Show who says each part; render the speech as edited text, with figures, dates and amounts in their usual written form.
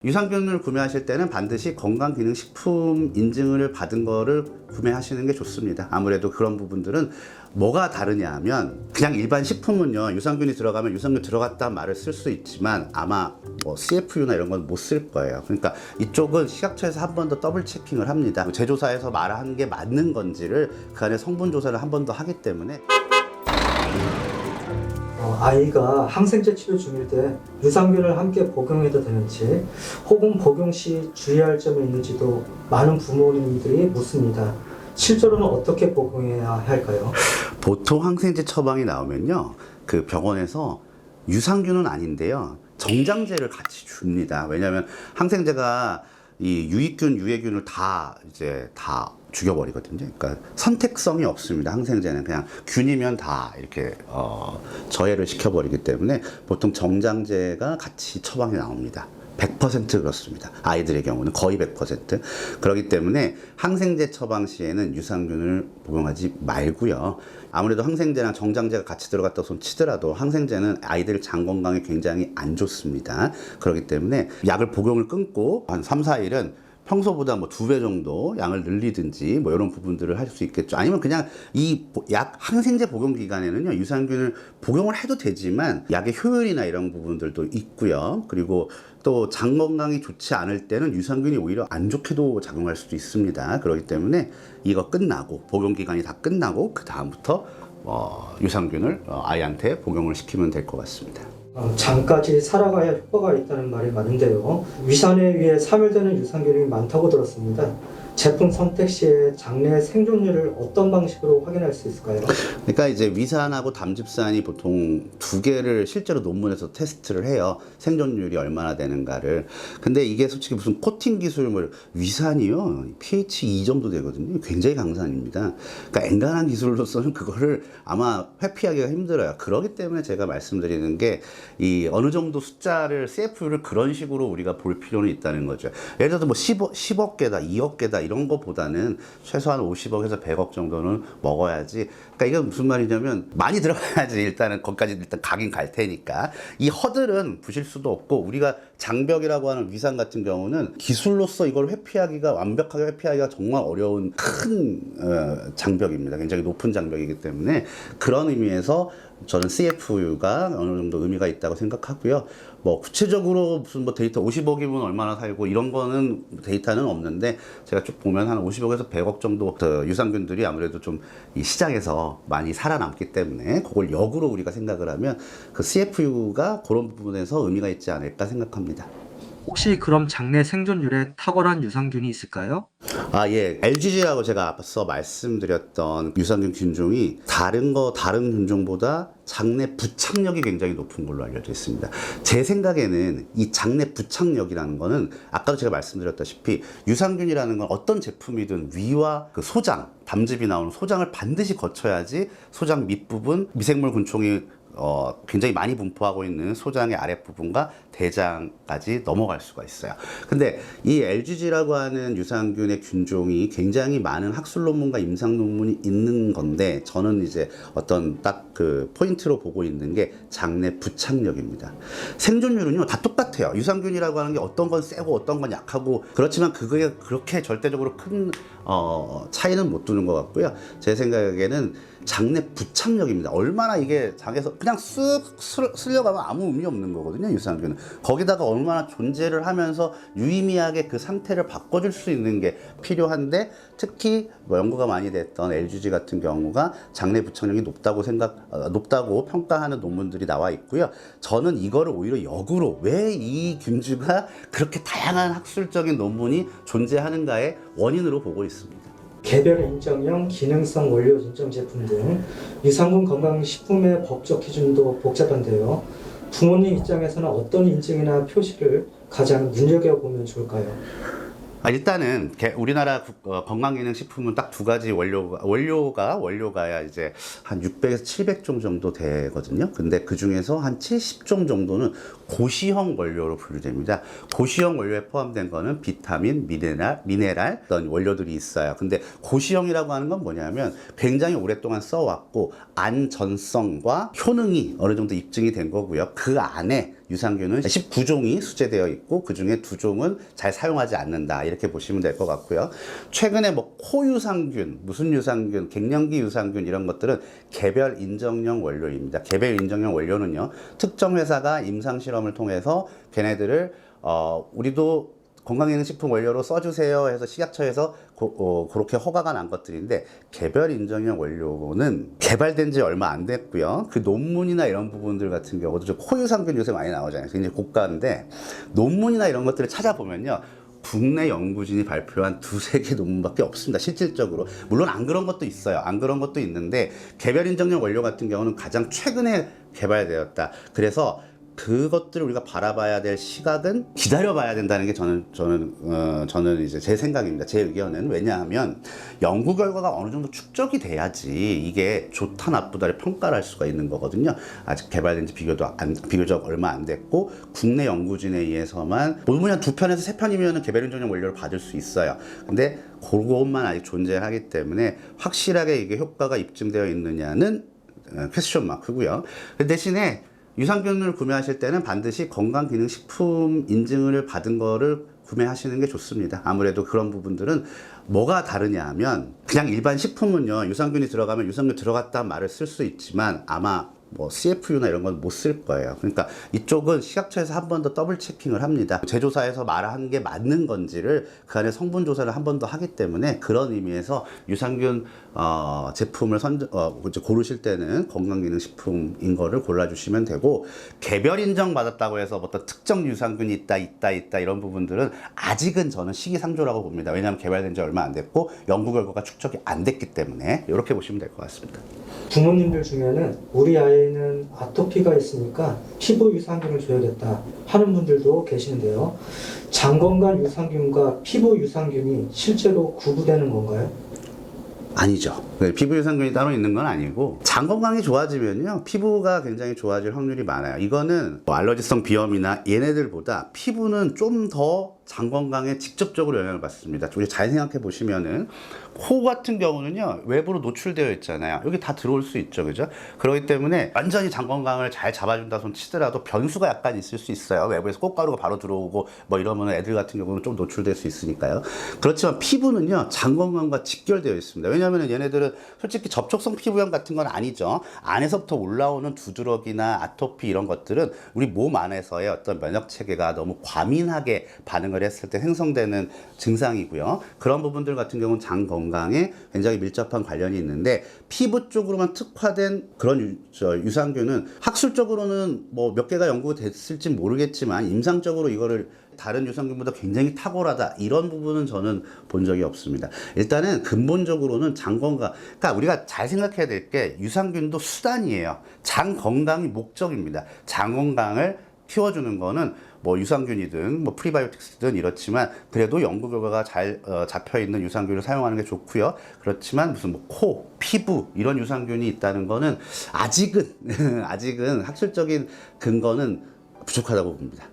Speaker 1: 유산균을 구매하실 때는 반드시 건강기능식품 인증을 받은 거를 구매하시는 게 좋습니다. 아무래도 그런 부분들은 뭐가 다르냐 하면 그냥 일반 식품은요, 유산균이 들어가면 유산균 들어갔다는 말을 쓸 수 있지만 아마 뭐 CFU나 이런 건 못 쓸 거예요. 그러니까 이쪽은 식약처에서 한 번 더 더블 체킹을 합니다. 제조사에서 말한 게 맞는 건지를 그 안에 성분 조사를 한 번 더 하기 때문에.
Speaker 2: 아이가 항생제 치료 중일 때 유산균을 함께 복용해도 되는지 혹은 복용 시 주의할 점이 있는지도 많은 부모님들이 묻습니다. 실제로는 어떻게 복용해야 할까요?
Speaker 1: 보통 항생제 처방이 나오면요, 그 병원에서 유산균은 아닌데요, 정장제를 같이 줍니다. 왜냐하면 항생제가 이 유익균, 유해균을 다 죽여버리거든요. 그러니까 선택성이 없습니다. 항생제는 그냥 균이면 다 이렇게 저해를 시켜버리기 때문에 보통 정장제가 같이 처방이 나옵니다. 100% 그렇습니다. 아이들의 경우는 거의 100%. 그렇기 때문에 항생제 처방 시에는 유산균을 복용하지 말고요. 아무래도 항생제랑 정장제가 같이 들어갔다 손 치더라도 항생제는 아이들 장 건강에 굉장히 안 좋습니다. 그렇기 때문에 약을 복용을 끊고 한 3, 4일은 평소보다 뭐 2배 정도 양을 늘리든지 뭐 이런 부분들을 할 수 있겠죠. 아니면 그냥 이 약 항생제 복용 기간에는요, 유산균을 복용을 해도 되지만 약의 효율이나 이런 부분들도 있고요. 그리고 또 장 건강이 좋지 않을 때는 유산균이 오히려 안 좋게도 작용할 수도 있습니다. 그렇기 때문에 이거 끝나고 복용 기간이 다 끝나고 그 다음부터 유산균을 아이한테 복용을 시키면 될 것 같습니다.
Speaker 2: 장까지 살아가야 효과가 있다는 말이 많은데요. 위산에 의해 사멸되는 유산균이 많다고 들었습니다. 제품 선택 시에 장내 생존율을 어떤 방식으로 확인할 수 있을까요?
Speaker 1: 그러니까 이제 위산하고 담즙산이 보통 두 개를 실제로 논문에서 테스트를 해요. 생존율이 얼마나 되는가를. 근데 이게 솔직히 무슨 코팅 기술 위산이요, pH 2 정도 되거든요. 굉장히 강산입니다. 그러니까 엔간한 기술로서는 그거를 아마 회피하기가 힘들어요. 그렇기 때문에 제가 말씀드리는 게 이 어느 정도 숫자를 CFU를 그런 식으로 우리가 볼 필요는 있다는 거죠. 예를 들어서 뭐 10억 개다, 2억 개다 이런 거보다는 최소한 50억에서 100억 정도는 먹어야지. 그러니까 이게 무슨 말이냐면 많이 들어가야지 일단은 거기까지 일단 가긴 갈 테니까. 이 허들은 부실 수도 없고, 우리가 장벽이라고 하는 위산 같은 경우는 기술로서 이걸 회피하기가, 완벽하게 회피하기가 정말 어려운 큰 장벽입니다. 굉장히 높은 장벽이기 때문에 그런 의미에서 저는 CFU가 어느 정도 의미가 있다고 생각하고요. 뭐 구체적으로 무슨 뭐 데이터 50억이면 얼마나 살고 이런 거는 데이터는 없는데, 제가 쭉 보면 한 50억에서 100억 정도 유산균들이 아무래도 좀 이 시장에서 많이 살아남기 때문에 그걸 역으로 우리가 생각을 하면 그 CFU가 그런 부분에서 의미가 있지 않을까 생각합니다.
Speaker 2: 혹시 그럼 장내 생존율에 탁월한 유산균이 있을까요?
Speaker 1: 예. LGG라고 제가 앞서 말씀드렸던 유산균 균종이 다른 균종보다 장내 부착력이 굉장히 높은 걸로 알려져 있습니다. 제 생각에는 이 장내 부착력이라는 거는 아까도 제가 말씀드렸다시피 유산균이라는 건 어떤 제품이든 위와 그 소장, 담즙이 나오는 소장을 반드시 거쳐야지 소장 밑부분, 미생물 균총이 굉장히 많이 분포하고 있는 소장의 아랫부분과 대장까지 넘어갈 수가 있어요. 근데 이 LGG라고 하는 유산균의 균종이 굉장히 많은 학술 논문과 임상 논문이 있는 건데, 저는 이제 어떤 딱 그 포인트로 보고 있는 게 장내 부착력입니다. 생존율은요, 다 똑같아요. 유산균이라고 하는 게 어떤 건 세고 어떤 건 약하고 그렇지만 그게 그렇게 절대적으로 큰 차이는 못 두는 것 같고요. 제 생각에는 장내 부착력입니다. 얼마나 이게 장에서 그냥 쓱 쓸려가면 아무 의미 없는 거거든요, 유산균은. 거기다가 얼마나 존재를 하면서 유의미하게 그 상태를 바꿔줄 수 있는 게 필요한데, 특히 뭐 연구가 많이 됐던 LGG 같은 경우가 장내 부착력이 높다고 평가하는 논문들이 나와 있고요. 저는 이거를 오히려 역으로 왜 이 균주가 그렇게 다양한 학술적인 논문이 존재하는가의 원인으로 보고 있습니다.
Speaker 2: 개별 인정형 기능성 원료 인정 제품 등 유산균 건강식품의 법적 기준도 복잡한데요. 부모님 입장에서는 어떤 인증이나 표시를 가장 눈여겨보면 좋을까요?
Speaker 1: 일단은 우리나라 건강기능식품은 딱 두 가지 원료가야 이제 한 600에서 700종 정도 되거든요. 근데 그 중에서 한 70종 정도는 고시형 원료로 분류됩니다. 고시형 원료에 포함된 거는 비타민, 미네랄 어떤 원료들이 있어요. 근데 고시형이라고 하는 건 뭐냐면 굉장히 오랫동안 써왔고 안전성과 효능이 어느 정도 입증이 된 거고요. 그 안에 유산균은 19종이 수제되어 있고 그 중에 2종은 잘 사용하지 않는다 이렇게 보시면 될 것 같고요. 최근에 뭐 코유산균, 무슨 유산균, 갱년기 유산균 이런 것들은 개별 인정형 원료입니다. 개별 인정형 원료는요, 특정 회사가 임상 실험을 통해서 걔네들을 우리도 건강기능식품 원료로 써주세요 해서 식약처에서 그렇게 허가가 난 것들인데, 개별 인정형 원료는 개발된 지 얼마 안 됐고요. 그 논문이나 이런 부분들 같은 경우도 저 코유산균 요새 많이 나오잖아요. 굉장히 고가인데 논문이나 이런 것들을 찾아보면요, 국내 연구진이 발표한 2-3개 논문밖에 없습니다. 실질적으로. 물론 안 그런 것도 있어요. 안 그런 것도 있는데 개별 인정형 원료 같은 경우는 가장 최근에 개발되었다. 그래서 그것들을 우리가 바라봐야 될 시각은 기다려봐야 된다는 게 저는 이제 제 생각입니다. 제 의견은. 왜냐하면 연구 결과가 어느 정도 축적이 돼야지 이게 좋다 나쁘다를 평가를 할 수가 있는 거거든요. 아직 개발된 지 비교적 얼마 안 됐고 국내 연구진에 의해서만 논문이 한 2편에서 3편이면 개별 인정형 원료를 받을 수 있어요. 근데 그것만 아직 존재하기 때문에 확실하게 이게 효과가 입증되어 있느냐는 퀘스천 마크고요. 대신에 유산균을 구매하실 때는 반드시 건강기능식품 인증을 받은 거를 구매하시는 게 좋습니다. 아무래도 그런 부분들은 뭐가 다르냐 하면, 그냥 일반 식품은요, 유산균이 들어가면 유산균 들어갔다는 말을 쓸 수 있지만 아마 뭐 CFU나 이런 건 못 쓸 거예요. 그러니까 이쪽은 식약처에서 한 번 더 더블 체킹을 합니다. 제조사에서 말한 게 맞는 건지를 그 안에 성분 조사를 한 번 더 하기 때문에, 그런 의미에서 유산균 제품을 고르실 때는 건강기능식품인 거를 골라주시면 되고, 개별 인정 받았다고 해서 어떤 특정 유산균이 있다 이런 부분들은 아직은 저는 시기상조라고 봅니다. 왜냐하면 개발된 지 얼마 안 됐고 연구 결과가 축적이 안 됐기 때문에 이렇게 보시면 될 것 같습니다.
Speaker 2: 부모님들 중에는 우리 아이는 아토피가 있으니까 피부 유산균을 줘야겠다 하는 분들도 계시는데요. 장건강 유산균과 피부 유산균이 실제로 구분되는 건가요?
Speaker 1: 아니죠. 피부 유산균이 따로 있는 건 아니고, 장 건강이 좋아지면요, 피부가 굉장히 좋아질 확률이 많아요. 이거는 뭐 알러지성 비염이나 얘네들보다 피부는 좀 더 장 건강에 직접적으로 영향을 받습니다. 우리 잘 생각해 보시면은 코 같은 경우는요, 외부로 노출되어 있잖아요. 여기 다 들어올 수 있죠, 그죠? 그렇기 때문에 완전히 장 건강을 잘 잡아준다 손 치더라도 변수가 약간 있을 수 있어요. 외부에서 꽃가루가 바로 들어오고 뭐 이러면 애들 같은 경우는 좀 노출될 수 있으니까요. 그렇지만 피부는요, 장 건강과 직결되어 있습니다. 왜냐하면 얘네들은 솔직히 접촉성 피부염 같은 건 아니죠. 안에서부터 올라오는 두드러기나 아토피 이런 것들은 우리 몸 안에서의 어떤 면역 체계가 너무 과민하게 반응을 했을 때 생성되는 증상이고요. 그런 부분들 같은 경우는 장 건강에 굉장히 밀접한 관련이 있는데, 피부 쪽으로만 특화된 그런 유산균은 학술적으로는 뭐 몇 개가 연구됐을지 모르겠지만 임상적으로 이거를 다른 유산균보다 굉장히 탁월하다 이런 부분은 저는 본 적이 없습니다. 일단은 근본적으로는 장 건강, 그러니까 우리가 잘 생각해야 될 게 유산균도 수단이에요. 장 건강이 목적입니다. 장 건강을 키워주는 거는 뭐 유산균이든 뭐 프리바이오틱스든 이렇지만, 그래도 연구 결과가 잘 잡혀 있는 유산균을 사용하는 게 좋고요. 그렇지만 무슨 뭐 코, 피부 이런 유산균이 있다는 거는 아직은 학술적인 근거는 부족하다고 봅니다.